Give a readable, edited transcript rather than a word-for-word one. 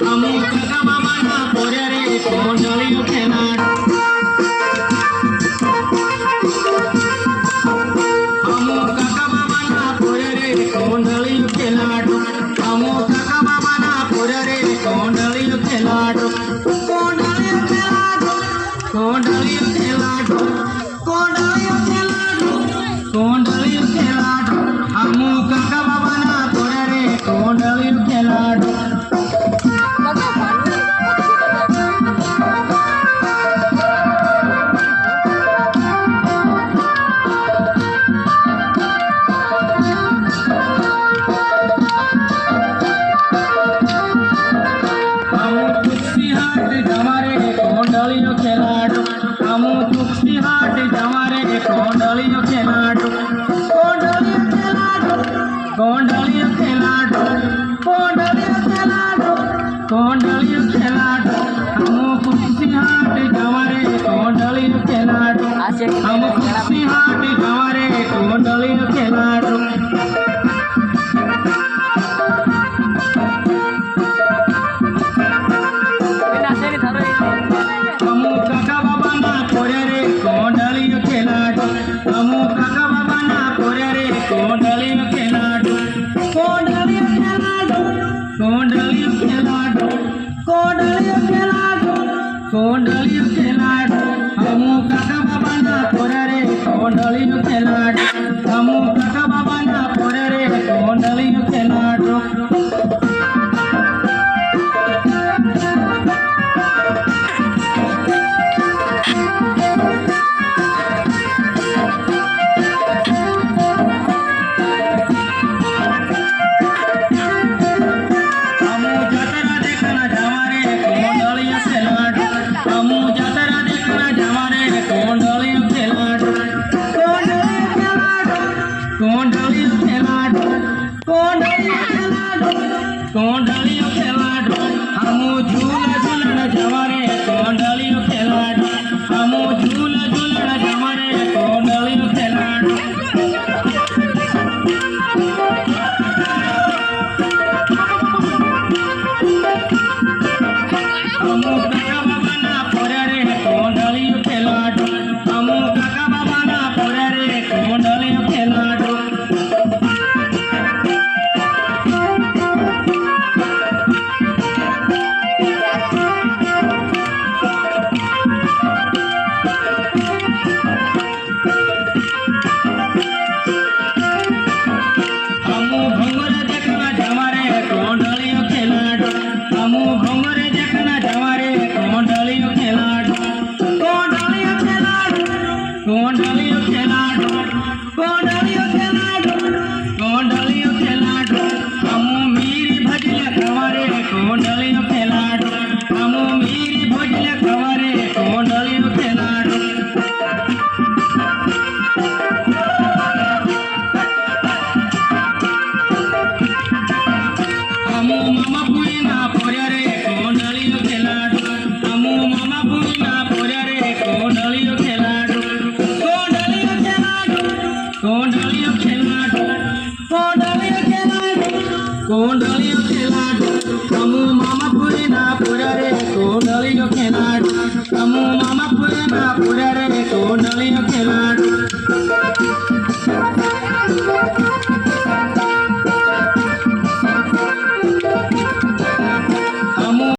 અમુ કાકા બાબાના પોરે રે કોંડળિયું ખેલાડો અમુ કાકા બાબાના પોરે રે કોંડળિયું ખેલાડો અમુ કાકા બાબાના પોરે રે કોંડળિયું ખેલાડો કોંડળિયું ખેલાડો કોંડળિયું ખેલાડો કોંડળિયું ખેલાડો કોંડળિયું ખેલાડો અમુ કાકા બાબાના પોરે રે કોંડળિયું ખેલાડો અમુ તુલસી હાટ જવારે કોંડળિયું ખેલાડો કોંડળિયું ખેલાડો કોંડળિયું ખેલાડો કોંડળિયું ખેલાડો કોંડળિયું ખેલાડો અમુ તુલસી હાટ જવારે કોંડળિયું ખેલાડો અમુ તુલસી હાટ જવારે કોંડળિયું ખેલાડો અમુ કાકા બાબાના પોરે રે કોંડળિયું ખેલાડો અમુ કાકા બાબાના પોરે રે કોંડળિયું ખેલાડો કોંડળિયું ખેલાડો કોંડળિયું ખેલાડો કોંડળિયું ખેલાડો કોંડળિયું ખેલાડો અમુ કાકા બાબાના પોરે રે કોંડળિયું ખેલાડો અમુ કાકા બાબાના પોરે રે કોંડળિયું ખેલાડો કોંડળિયું ખેલાડો કોંડળિયું ખેલાડો કોંડળિયું ખેલાડો અમુ ઝૂલા ઝૂલણ જવારે કોંડળિયું ખેલાડો અમુ ઝૂલા ઝૂલણ જવારે કોંડળિયું ખેલાડો અમુ કાકા બાબાના પોરે રે કોંડળિયું ખેલાડો અમુ કાકા બાબાના પોરે રે કોંડળિયું ખેલાડો અમુ ભંગર જકના જવારે કોંડળિયું ખેલાડો અમુ ભંગર જકના જવારે કોંડળિયું ખેલાડો કોંડળિયું ખેલાડો કોંડળિયું ખેલાડો કોંડળિયું ખેલાડો કોંડળિયું ખેલાડો અમુ મીરી ભજલે ખવારે કોંડળિયું ખેલાડો અમુ મીરી ભજલે ખવારે કોંડળિયું ખેલાડો અમુ મામાપુરીના પોરે રે કોંડળિયું ખેલાડો અમુ મામાપુરીના પોરે રે કોંડળિયું ખેલાડો કોંડળિયું ખેલાડો કોંડળિયું ખેલાડો કોંડળિયું ખેલાડો કોંડળિયું ખેલાડો અમુ મામાપુરીના પોરે રે કોંડળિયું ખેલાડો અમુ મામાપુરીના પોરે રે